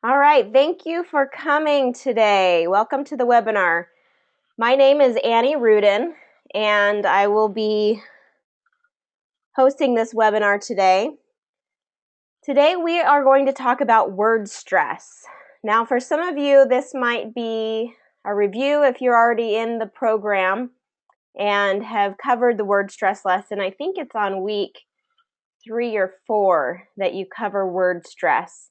All right, thank you for coming today. Welcome to the webinar. My name is Annie Rudin, and I will be hosting this webinar today. Today we are going to talk about word stress. Now, for some of you, this might be a review if you're already in the program and have covered the word stress lesson. I think it's on week 3 or 4 that you cover word stress.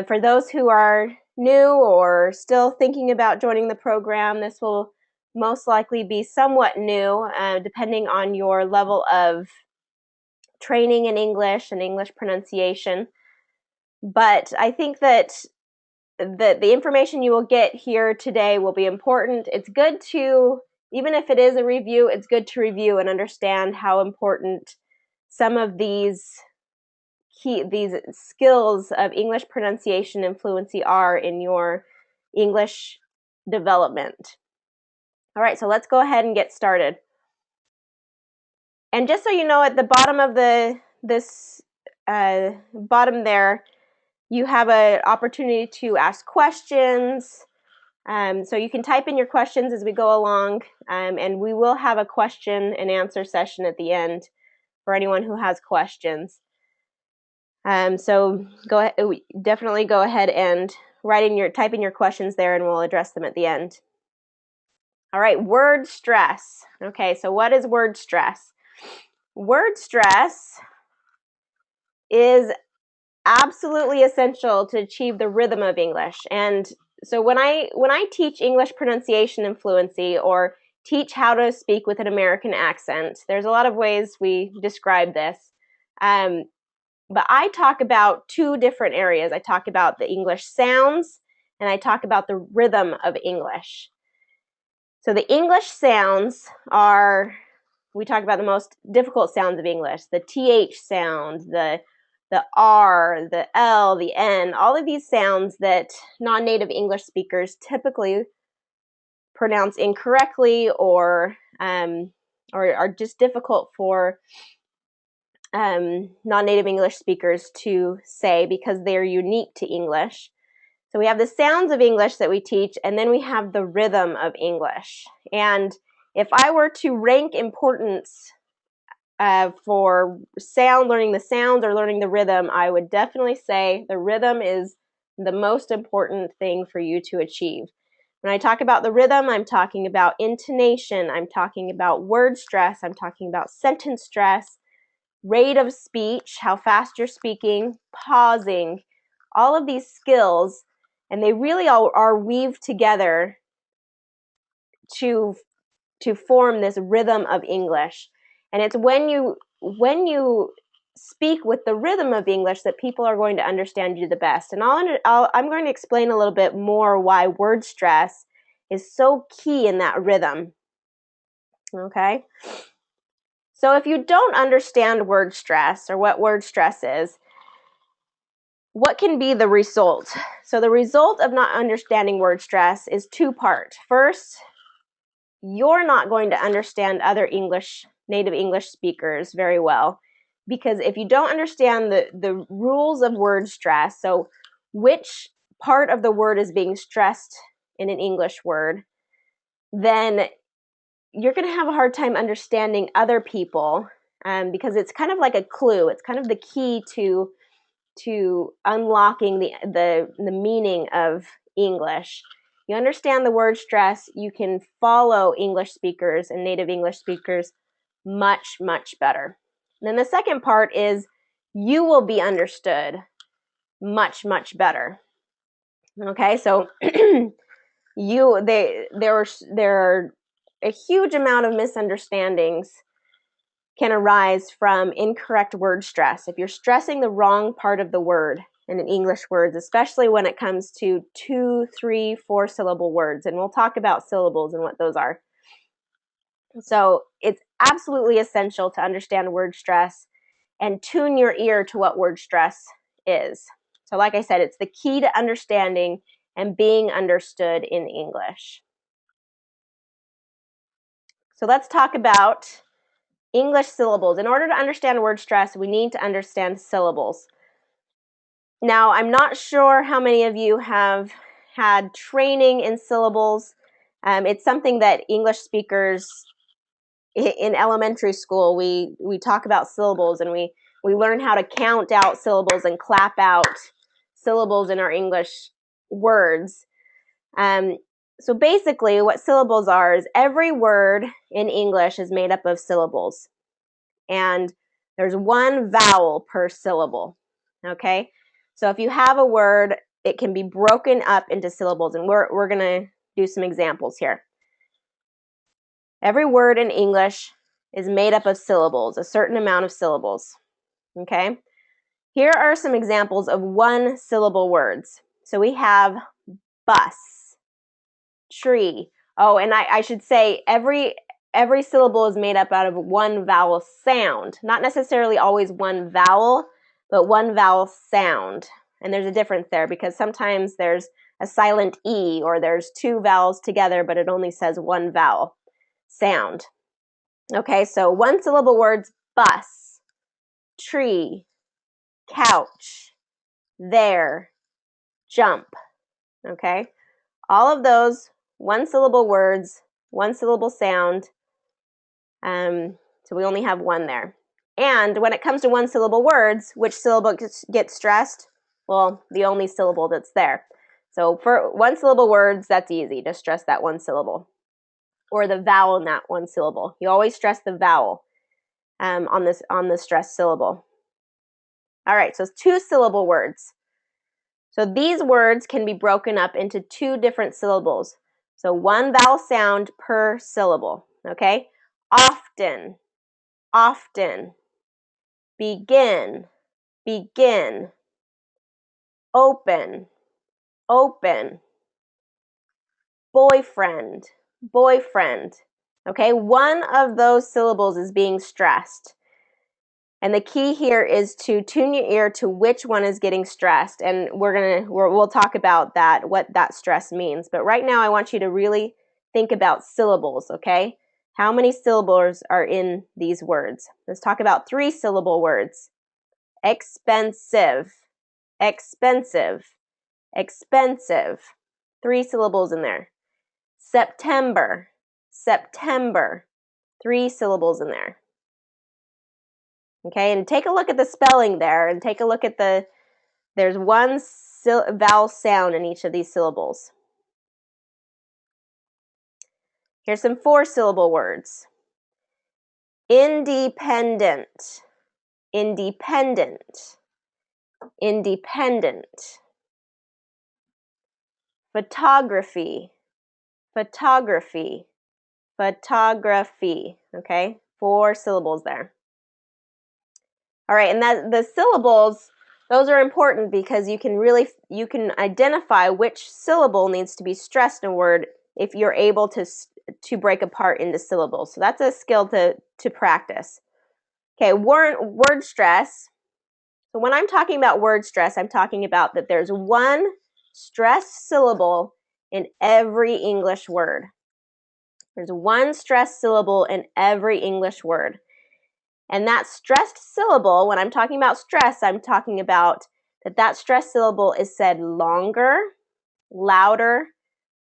For those who are new or still thinking about joining the program, this will most likely be somewhat new, depending on your level of training in English and English pronunciation. But I think that the information you will get here today will be important. It's good to, even if it is a review, it's good to review and understand how important some of these skills of English pronunciation and fluency are in your English development. All right, so let's go ahead and get started. And just so you know, at the bottom of this bottom there, you have an opportunity to ask questions. So you can type in your questions as we go along, and we will have a question and answer session at the end for anyone who has questions. So definitely go ahead and type in your questions there, and we'll address them at the end. All right, word stress. Okay, so what is word stress? Word stress is absolutely essential to achieve the rhythm of English. And so when I teach English pronunciation and fluency, or teach how to speak with an American accent, there's a lot of ways we describe this. But I talk about two different areas. I talk about the English sounds, and I talk about the rhythm of English. So the English sounds are, we talk about the most difficult sounds of English, the TH sound, the R, the L, the N, all of these sounds that non-native English speakers typically pronounce incorrectly or are just difficult for non-native English speakers to say because they're unique to English. So we have the sounds of English that we teach, and then we have the rhythm of English. And if I were to rank importance for learning the sounds or learning the rhythm, I would definitely say the rhythm is the most important thing for you to achieve. When I talk about the rhythm, I'm talking about intonation, I'm talking about word stress, I'm talking about sentence stress, rate of speech, how fast you're speaking, pausing, all of these skills, and they really all are weaved together to form this rhythm of English. And it's when you speak with the rhythm of English that people are going to understand you the best. And I'm going to explain a little bit more why word stress is so key in that rhythm. Okay? So if you don't understand word stress, or what word stress is, what can be the result? So the result of not understanding word stress is two-part. First, you're not going to understand other native English speakers very well, because if you don't understand the rules of word stress, so which part of the word is being stressed in an English word, then you're going to have a hard time understanding other people, because it's kind of like a clue. It's kind of the key to unlocking the meaning of English. You understand the word stress, you can follow English speakers and native English speakers much, much better. And then the second part is you will be understood much, much better. Okay, so there are a huge amount of misunderstandings can arise from incorrect word stress. If you're stressing the wrong part of the word in an English words, especially when it comes to 2, 3, 4 syllable words, and we'll talk about syllables and what those are. So it's absolutely essential to understand word stress and tune your ear to what word stress is. So like I said, it's the key to understanding and being understood in English. So let's talk about English syllables. In order to understand word stress, we need to understand syllables. Now, I'm not sure how many of you have had training in syllables. It's something that English speakers in elementary school, we talk about syllables, and we learn how to count out syllables and clap out syllables in our English words. So basically what syllables are is every word in English is made up of syllables. And there's one vowel per syllable, okay? So if you have a word, it can be broken up into syllables, and we're going to do some examples here. Every word in English is made up of syllables, a certain amount of syllables, okay? Here are some examples of one-syllable words. So we have bus, tree. Oh, and I should say every syllable is made up out of one vowel sound. Not necessarily always one vowel, but one vowel sound. And there's a difference there because sometimes there's a silent E, or there's two vowels together, but it only says one vowel sound. Okay, so one syllable words: bus, tree, couch, there, jump. Okay, all of those one syllable words, one syllable sound. So we only have one there. And when it comes to one syllable words, which syllable gets stressed? Well, the only syllable that's there. So for one syllable words, that's easy. Just stress that one syllable, or the vowel in that one syllable. You always stress the vowel on the stressed syllable. All right, so it's two-syllable words. So these words can be broken up into two different syllables. So one vowel sound per syllable, okay? Often, often. Begin, begin. Open, open. Boyfriend, boyfriend. Okay, one of those syllables is being stressed. And the key here is to tune your ear to which one is getting stressed. And we'll talk about that, what that stress means. But right now I want you to really think about syllables, okay? How many syllables are in these words? Let's talk about three-syllable words. Expensive, expensive, expensive. Three syllables in there. September, September. Three syllables in there. Okay, and take a look at the spelling there, and take a look at there's one vowel sound in each of these syllables. Here's some four-syllable words. Independent, independent, independent. Photography, photography, photography. Okay, four syllables there. All right, and the syllables, those are important because you can identify which syllable needs to be stressed in a word if you're able to break apart into syllables. So that's a skill to practice. Okay, word stress. So when I'm talking about word stress, I'm talking about that there's one stressed syllable in every English word. There's one stressed syllable in every English word. And that stressed syllable, when I'm talking about stress, I'm talking about that stressed syllable is said longer, louder,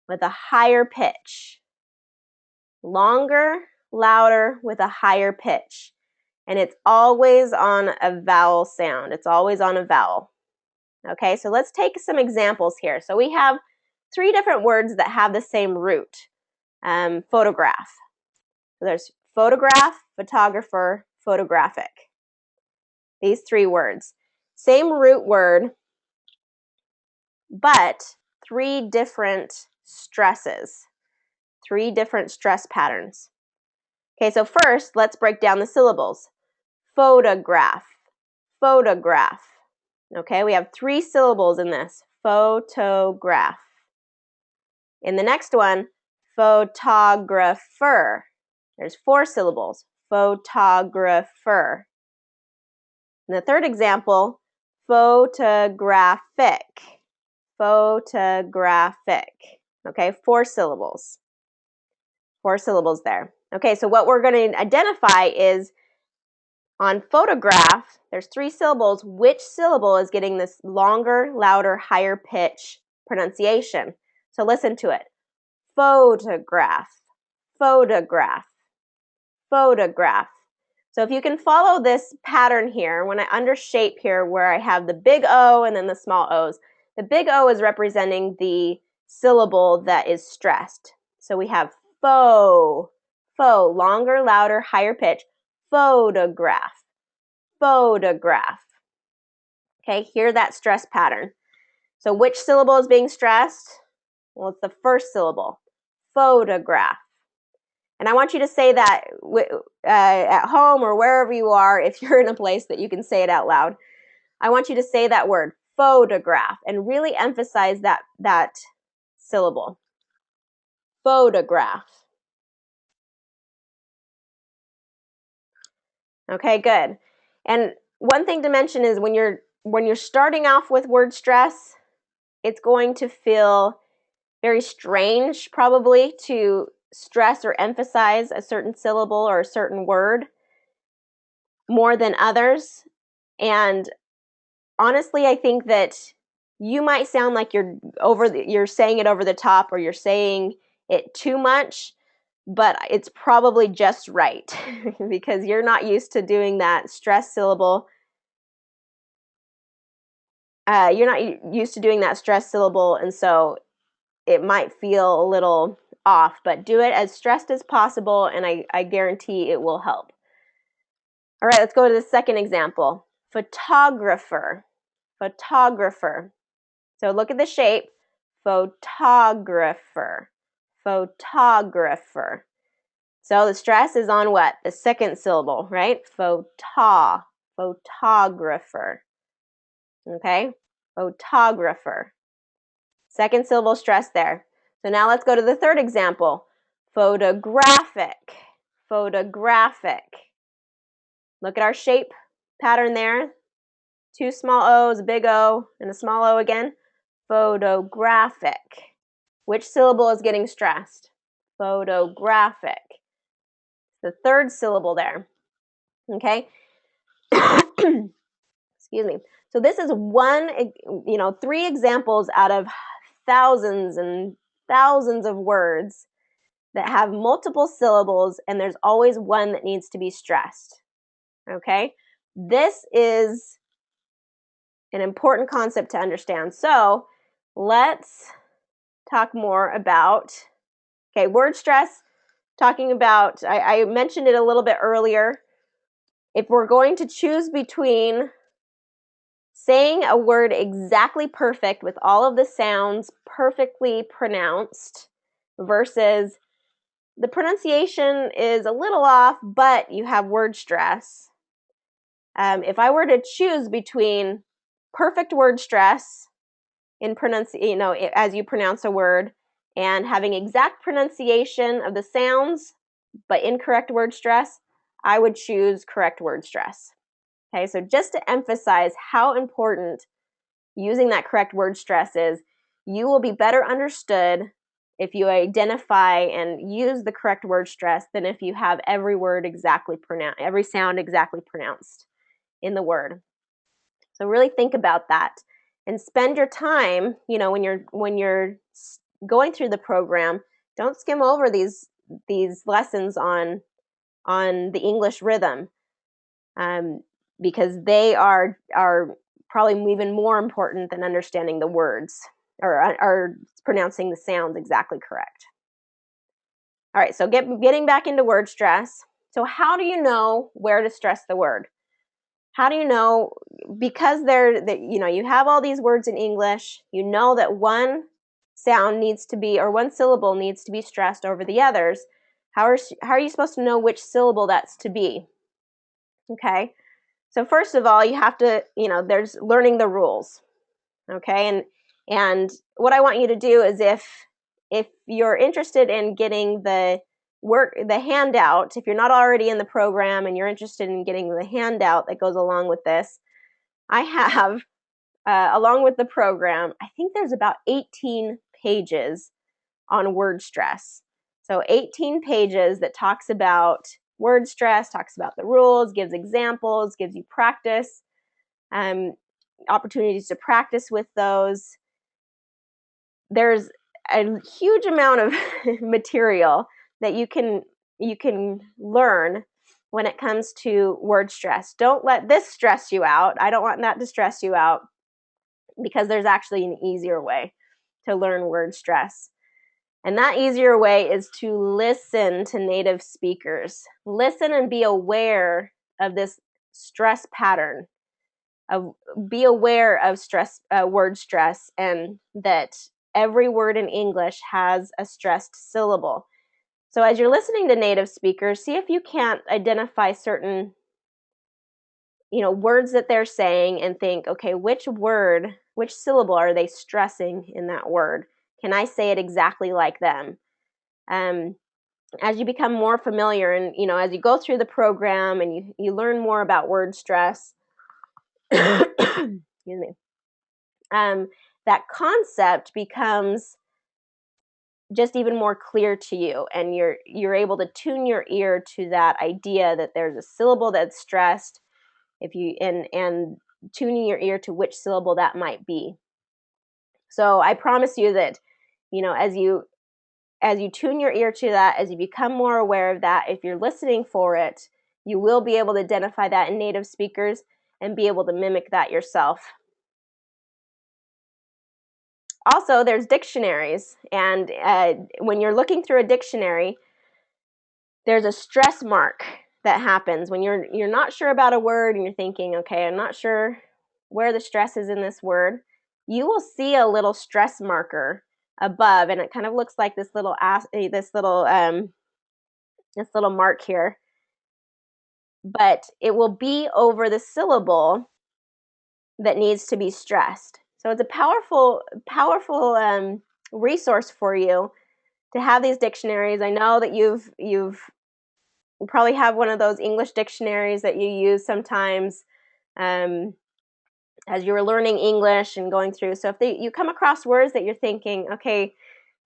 with a higher pitch. Longer, louder, with a higher pitch. And it's always on a vowel sound. It's always on a vowel. Okay, so let's take some examples here. So we have three different words that have the same root. Photograph. So there's photograph, photographer, photographic. These three words. Same root word, but three different stresses. Three different stress patterns. Okay, so first, let's break down the syllables. Photograph, photograph. Okay, we have three syllables in this. Photograph. In the next one, photographer. There's four syllables. Photographer. In the third example, photographic. Photographic. Okay, four syllables. Four syllables there. Okay, so what we're going to identify is On photograph, there's 3 syllables. Which syllable is getting this longer, louder, higher pitch pronunciation? So listen to it. Photograph, photograph, photograph. So if you can follow this pattern here, when I under shape here where I have the big O and then the small O's, the big O is representing the syllable that is stressed. So we have faux, longer, louder, higher pitch, photograph, photograph. Okay, hear that stress pattern. So which syllable is being stressed? Well, it's the first syllable, photograph. And I want you to say that at home or wherever you are, if you're in a place that you can say it out loud. I want you to say that word, photograph, and really emphasize that syllable. Photograph. Okay, good. And one thing to mention is when you're starting off with word stress, it's going to feel very strange probably to stress or emphasize a certain syllable or a certain word more than others. And honestly, I think that you might sound like you're saying it over the top or you're saying it too much, but it's probably just right because you're not used to doing that stress syllable. You're not used to doing that stress syllable, and so it might feel a little off, but do it as stressed as possible, and I guarantee it will help. All right, let's go to the second example. Photographer, photographer. So look at the shape. Photographer, photographer. So the stress is on what? The second syllable, right? Photographer. Okay? Photographer. Second syllable stress there. So now let's go to the third example. Photographic, photographic. Look at our shape pattern there. 2 small O's, a big O, and a small O again. Photographic. Which syllable is getting stressed? Photographic. The third syllable there. Okay? Excuse me. So this is 3 examples out of thousands and thousands of words that have multiple syllables, and there's always one that needs to be stressed. Okay? This is an important concept to understand. So let's talk more about, word stress, talking about, I mentioned it a little bit earlier. If we're going to choose between saying a word exactly perfect with all of the sounds perfectly pronounced versus the pronunciation is a little off, but you have word stress. If I were to choose between perfect word stress in as you pronounce a word and having exact pronunciation of the sounds but incorrect word stress, I would choose correct word stress. Okay, so just to emphasize how important using that correct word stress is, you will be better understood if you identify and use the correct word stress than if you have every word exactly pronounced, every sound exactly pronounced in the word. So really think about that and spend your time, when you're going through the program, don't skim over these lessons on the English rhythm, because they are probably even more important than understanding the words or pronouncing the sounds exactly correct. All right, so getting back into word stress. So how do you know where to stress the word? How do you know? Because you have all these words in English, you know that one sound needs to be, or one syllable needs to be stressed over the others. How are you supposed to know which syllable that's to be? Okay, so first of all, you have to, there's learning the rules. Okay, and what I want you to do is if you're interested in getting the handout, if you're not already in the program and you're interested in getting the handout that goes along with this, I have, along with the program, I think there's about 18 pages on word stress. So 18 pages that talks about word stress, talks about the rules, gives examples, gives you practice, opportunities to practice with those. There's a huge amount of material that you can learn when it comes to word stress. Don't let this stress you out. I don't want that to stress you out, because there's actually an easier way to learn word stress. And that easier way is to listen to native speakers. Listen and be aware of this stress pattern. Be aware of stress, word stress, and that every word in English has a stressed syllable. So as you're listening to native speakers, see if you can't identify certain, words that they're saying and think, okay, which syllable are they stressing in that word? Can I say it exactly like them? As you become more familiar and, as you go through the program and you learn more about word stress, excuse me, that concept becomes just even more clear to you, and you're able to tune your ear to that idea that there's a syllable that's stressed, and tuning your ear to which syllable that might be. So I promise you that, as you tune your ear to that, as you become more aware of that, if you're listening for it, you will be able to identify that in native speakers and be able to mimic that yourself. Also, there's dictionaries, and when you're looking through a dictionary, there's a stress mark that happens when you're not sure about a word and you're thinking, okay, I'm not sure where the stress is in this word. You will see a little stress marker above, and it kind of looks like this little mark here, but it will be over the syllable that needs to be stressed. So it's a powerful resource for you to have these dictionaries. I know that you probably have one of those English dictionaries that you use sometimes as you were learning English and going through. So if you come across words that you're thinking, okay,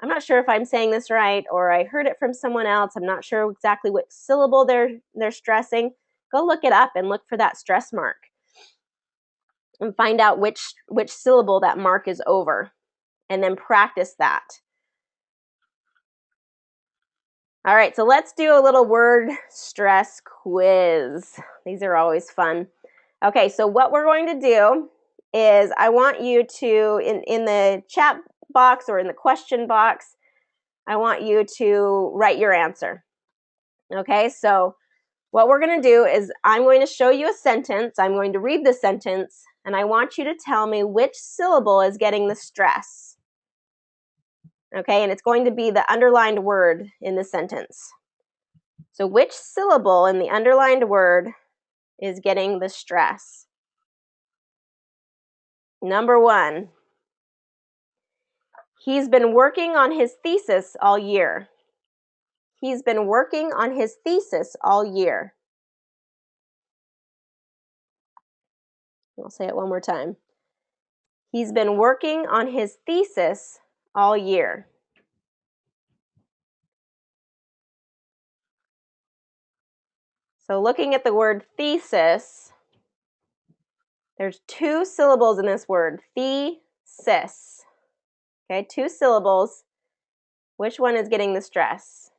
I'm not sure if I'm saying this right, or I heard it from someone else, I'm not sure exactly what syllable they're stressing, go look it up and look for that stress mark and find out which syllable that mark is over, and then practice that. All right, so let's do a little word stress quiz. These are always fun. Okay, so what we're going to do is I want you to, in the chat box or in the question box, I want you to write your answer. Okay, so what we're going to do is I'm going to show you a sentence. I'm going to read the sentence, and I want you to tell me which syllable is getting the stress. Okay, and it's going to be the underlined word in the sentence. So which syllable in the underlined word is getting the stress? Number 1. He's been working on his thesis all year. He's been working on his thesis all year. I'll say it one more time. He's been working on his thesis all year. So looking at the word thesis, there's 2 syllables in this word, thesis. Okay, 2 syllables. Which one is getting the stress?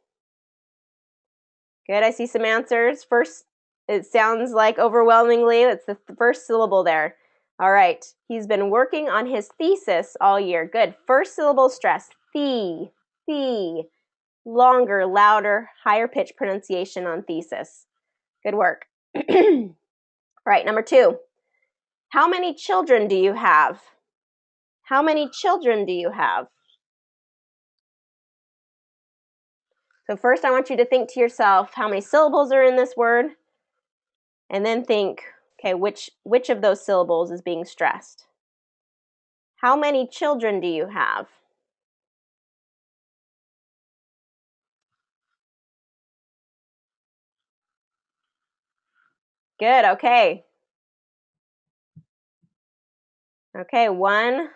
Good, I see some answers. First, it sounds like overwhelmingly, it's the first syllable there. All right, he's been working on his thesis all year. Good, first syllable stress, the. Longer, louder, higher pitch pronunciation on thesis. Good work. All right, number 2. How many children do you have? How many children do you have? So first I want you to think to yourself how many syllables are in this word, and then think, okay, which of those syllables is being stressed? How many children do you have? Good, okay. Okay, 1.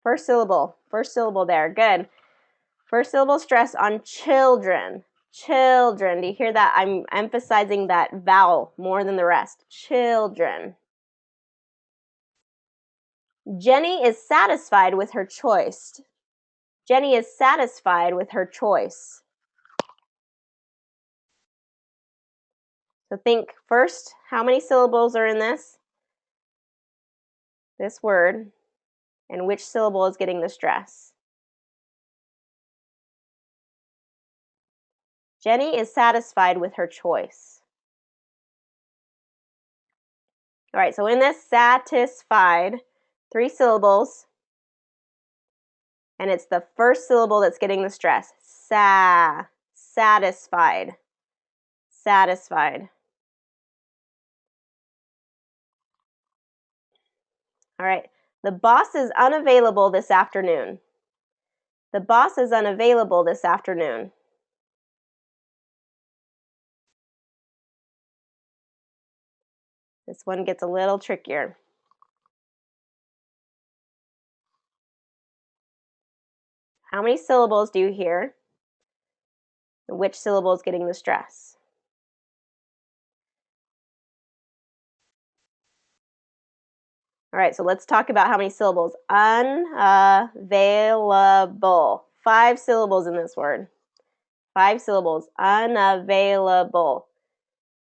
First syllable there, good. First syllable stress on children. Children. Do you hear that? I'm emphasizing that vowel more than the rest. Children. Jenny is satisfied with her choice. Jenny is satisfied with her choice. So think first, how many syllables are in this word, and which syllable is getting the stress? Jenny is satisfied with her choice. All right, so in this satisfied, 3 syllables, and it's the first syllable that's getting the stress. Satisfied. Satisfied. All right, the boss is unavailable this afternoon. The boss is unavailable this afternoon. This one gets a little trickier. How many syllables do you hear? And which syllable is getting the stress? All right, so let's talk about how many syllables. Unavailable. 5 syllables in this word. 5 syllables. Unavailable.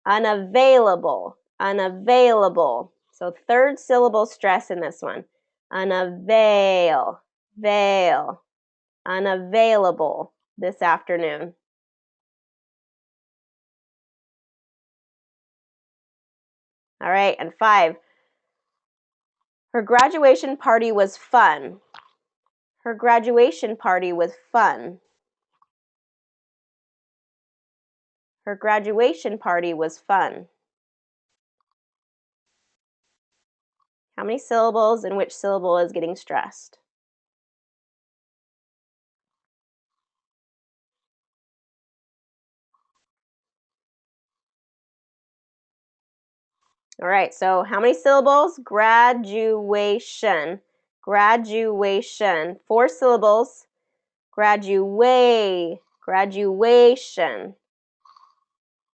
Unavailable. Unavailable. So third syllable stress in this one. Unavail. Veil. Unavailable this afternoon. All right, and 5. Her graduation party was fun. Her graduation party was fun. Her graduation party was fun. How many syllables and which syllable is getting stressed? All right, so how many syllables? Graduation. Graduation. 4 syllables. Graduation.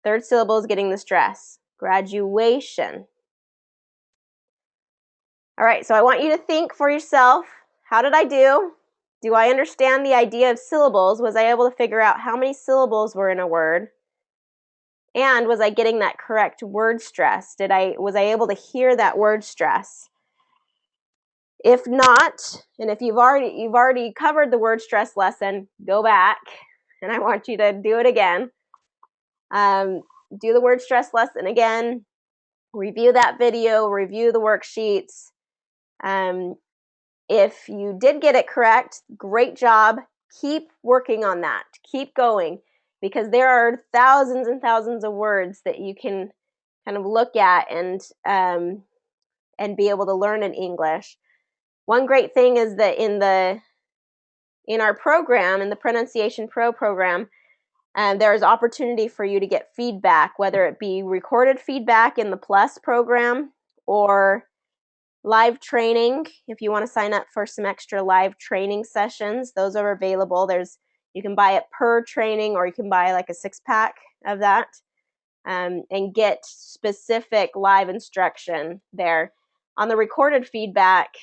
Third syllable is getting the stress. Graduation. All right, so I want you to think for yourself, how did I do? Do I understand the idea of syllables? Was I able to figure out how many syllables were in a word? And was I getting that correct word stress? Was I able to hear that word stress? If not, and if you've already covered the word stress lesson, go back, and I want you to do it again. Do the word stress lesson again. Review that video. Review the worksheets. If you did get it correct, great job. Keep working on that. Keep going, because there are thousands and thousands of words that you can kind of look at and be able to learn in English. One great thing is that in our program, in the Pronunciation Pro program, there is opportunity for you to get feedback, whether it be recorded feedback in the Plus program or live training. If you want to sign up for some extra live training sessions, those are available. You can buy it per training, or you can buy like a 6-pack of that and get specific live instruction there. On the recorded feedback,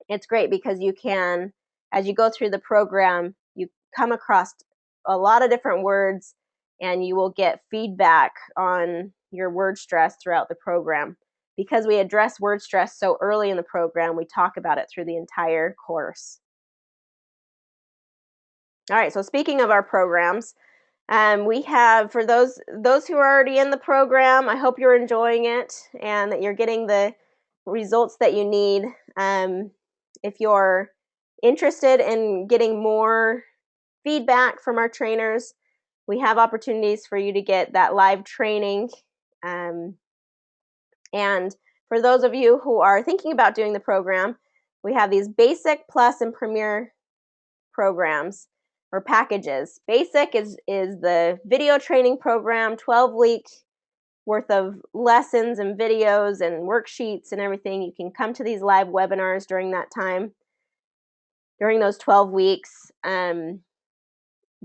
it's great because you can, as you go through the program, you come across a lot of different words and you will get feedback on your word stress throughout the program. Because we address word stress so early in the program, we talk about it through the entire course. All right, so speaking of our programs, we have, for those who are already in the program, I hope you're enjoying it and that you're getting the results that you need. If you're interested in getting more feedback from our trainers, we have opportunities for you to get that live training. And for those of you who are thinking about doing the program, we have these Basic, Plus, and Premier programs or packages. Basic is the video training program, 12-week worth of lessons and videos and worksheets and everything. You can come to these live webinars during that time, during those 12 weeks.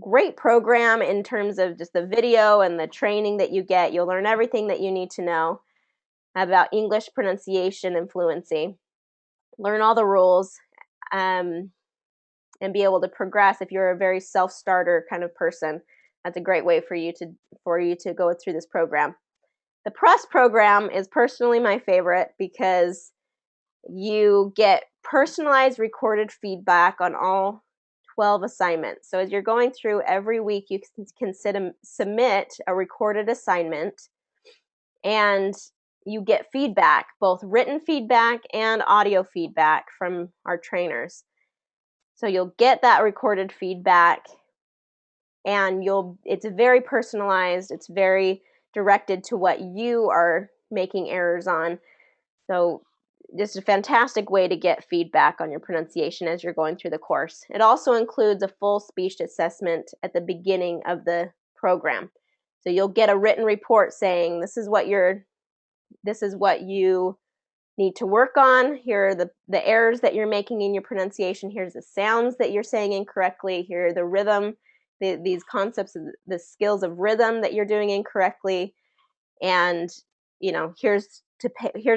great program in terms of just the video and the training that you get. You'll learn everything that you need to know about English pronunciation and fluency. Learn all the rules, and be able to progress. If you're a very self-starter kind of person, that's a great way for you to go through this program. The Press program is personally my favorite because you get personalized recorded feedback on all 12 assignments. So as you're going through every week, you can submit a recorded assignment, and you get feedback, both written feedback and audio feedback from our trainers. So you'll get that recorded feedback, and it's very personalized. It's very directed to what you are making errors on. So just a fantastic way to get feedback on your pronunciation as you're going through the course. It also includes a full speech assessment at the beginning of the program. So you'll get a written report saying this is what you need to work on. Here are the errors that you're making in your pronunciation. Here's the sounds that you're saying incorrectly. Here are the rhythm, these concepts, the skills of rhythm that you're doing incorrectly. And here's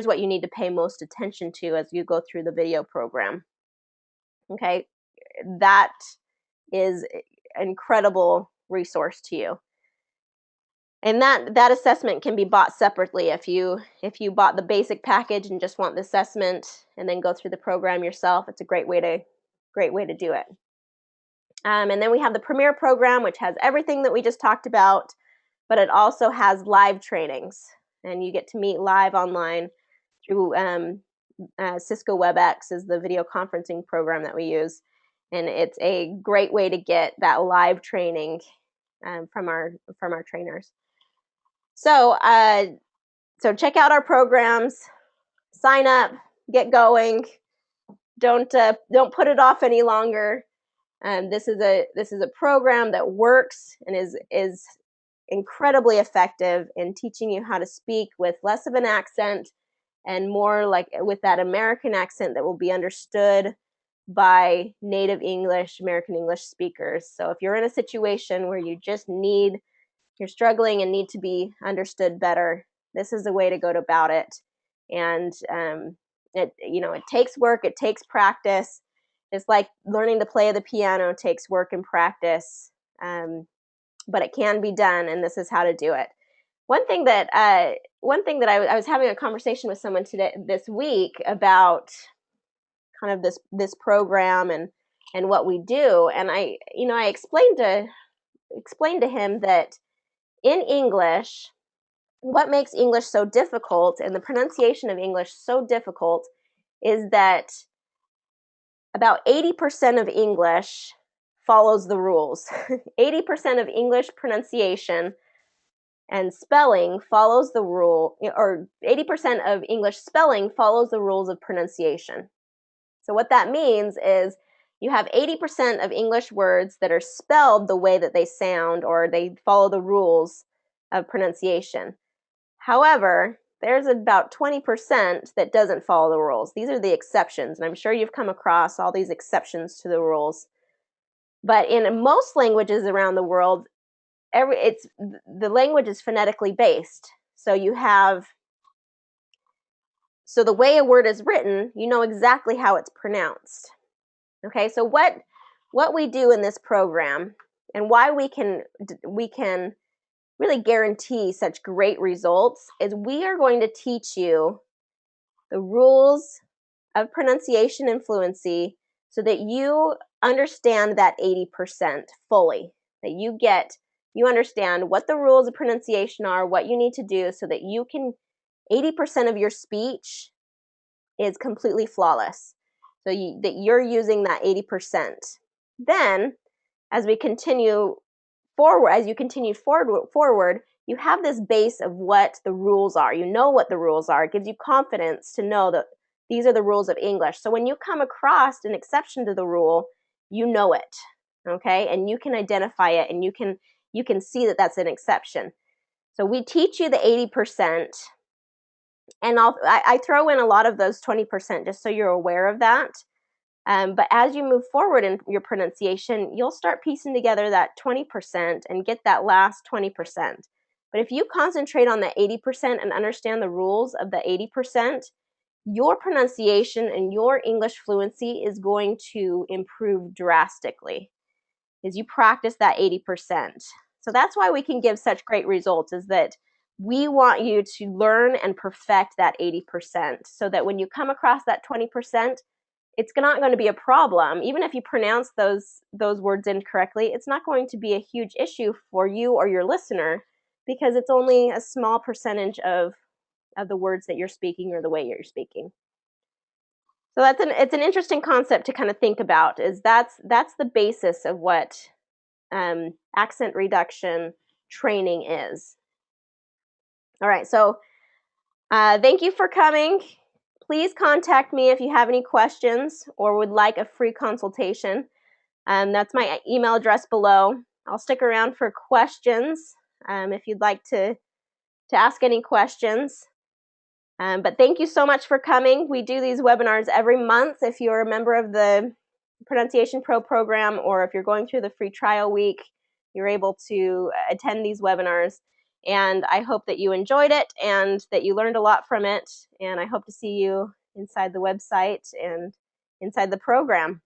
what you need to pay most attention to as you go through the video program. Okay, that is an incredible resource to you. And that assessment can be bought separately. If you bought the basic package and just want the assessment and then go through the program yourself, it's a great way to do it. And then we have the Premier program, which has everything that we just talked about, but it also has live trainings, and you get to meet live online through Cisco WebEx is the video conferencing program that we use, and it's a great way to get that live training from our trainers. So check out our programs, sign up, get going. Don't put it off any longer. This is a program that works and is incredibly effective in teaching you how to speak with less of an accent and more like with that American accent that will be understood by native American English speakers. So if you're in a situation where you're struggling and need to be understood better, this is the way to go about it. And it takes work, it takes practice. It's like learning to play the piano takes work and practice, but it can be done, and this is how to do it. One thing that I was having a conversation with someone this week about kind of this program and what we do, and I explained to him that in English, what makes English so difficult and the pronunciation of English so difficult is that about 80% of English follows the rules. 80% of English pronunciation and spelling follows the rule, or 80% of English spelling follows the rules of pronunciation. So what that means is you have 80% of English words that are spelled the way that they sound, or they follow the rules of pronunciation. However, there's about 20% that doesn't follow the rules. These are the exceptions, and I'm sure you've come across all these exceptions to the rules. But in most languages around the world, the language is phonetically based. So the way a word is written, you know exactly how it's pronounced. Okay, so what we do in this program and why we can really guarantee such great results is we are going to teach you the rules of pronunciation and fluency so that you understand that 80% fully, that you understand what the rules of pronunciation are, what you need to do so that 80% of your speech is completely flawless. So that you're using that 80%. Then, as you continue forward, you have this base of what the rules are. You know what the rules are. It gives you confidence to know that these are the rules of English. So when you come across an exception to the rule, you know it, okay? And you can identify it, and you can see that that's an exception. So we teach you the 80%, and I throw in a lot of those 20% just so you're aware of that. But as you move forward in your pronunciation, you'll start piecing together that 20% and get that last 20%. But if you concentrate on the 80% and understand the rules of the 80%, your pronunciation and your English fluency is going to improve drastically as you practice that 80%. So that's why we can give such great results, is that we want you to learn and perfect that 80% so that when you come across that 20%, it's not going to be a problem. Even if you pronounce those words incorrectly, it's not going to be a huge issue for you or your listener because it's only a small percentage of the words that you're speaking or the way you're speaking. So it's an interesting concept to kind of think about, is that's the basis of what accent reduction training is. All right, so thank you for coming. Please contact me if you have any questions or would like a free consultation. That's my email address below. I'll stick around for questions if you'd like to ask any questions. But thank you so much for coming. We do these webinars every month. If you're a member of the Pronunciation Pro program or if you're going through the free trial week, you're able to attend these webinars. And I hope that you enjoyed it and that you learned a lot from it. And I hope to see you inside the website and inside the program.